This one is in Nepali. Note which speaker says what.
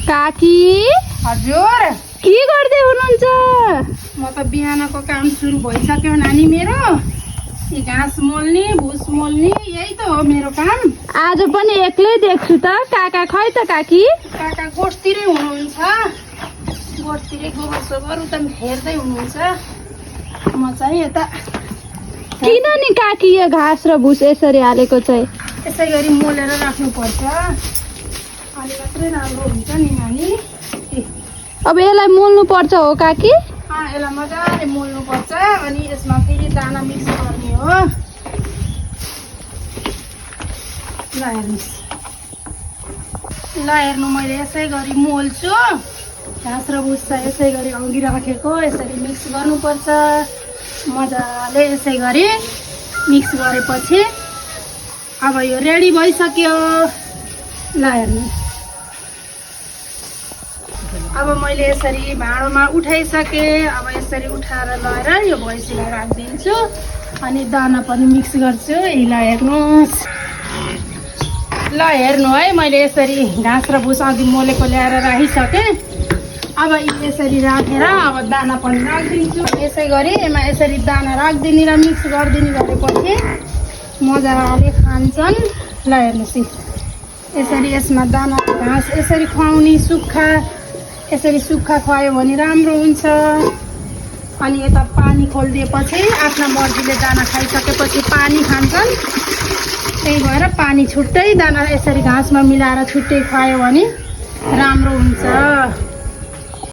Speaker 1: काकी
Speaker 2: हजुर
Speaker 1: के गर्दै हुनुहुन्छ?
Speaker 2: म त बिहानको काम सुरु भइसक्यो नानी मेरो। यी घाँस मोल्ने भुस मोल्ने यही त हो मेरो काम।
Speaker 1: आज पनि एक्लै देख्छु त। काका खै त काकी?
Speaker 2: काका गोठतिरै हुनुहुन्छ। गोठतिरै गोबर सोबर उता हेर्दै हुनुहुन्छ। म चाहिँ यता
Speaker 1: किन नि काकी यो घाँस र भुस यसरी हालेको चाहिँ?
Speaker 2: यसै गरी मोलेर राख्नुपर्छ, अनि मात्रै राम्रो हुन्छ नि नानी।
Speaker 1: अब यसलाई मोल्नु पर्छ हो काकी?
Speaker 2: यसलाई मजाले मोल्नुपर्छ, अनि यसमा फेरि दाना मिक्स गर्ने हो। ल हेर्नुहोस्, ल हेर्नु मैले यसै गरी मोल्छु। घाँस र भुस चाहिँ यसै गरी अघि राखेको यसरी मिक्स गर्नुपर्छ मजाले। यसै गरी मिक्स गरेपछि अब यो रेडी भइसक्यो। ल हेर्नु, अब मैले यसरी भाँडोमा उठाइसकेँ। अब यसरी उठाएर लगेर यो भैँसीलाई राखिदिन्छु, अनि दाना पनि मिक्स गर्छु। ल हेर्नुहोस्, ल हेर्नु है, मैले यसरी घाँस र भुस अघि मोलेको ल्याएर राखिसकेँ। अब यसरी राखेर अब दाना पनि राखिदिन्छु। यसै गरी यसमा यसरी दाना राखिदिने र मिक्स गरिदिने गरेपछि मजाले खान्छन्। ल हेर्नुहोस्, यसरी यसमा दाना घाँस यसरी खुवाउने, यसरी सुक्खा खुवायो भने राम्रो हुन्छ। अनि यता पानी खोलिदिएपछि आफ्ना मर्जीले दाना खाइसकेपछि पानी खान्छन्। त्यही भएर पानी छुट्टै दाना यसरी घाँसमा मिलाएर छुट्टै खुवायो भने राम्रो हुन्छ।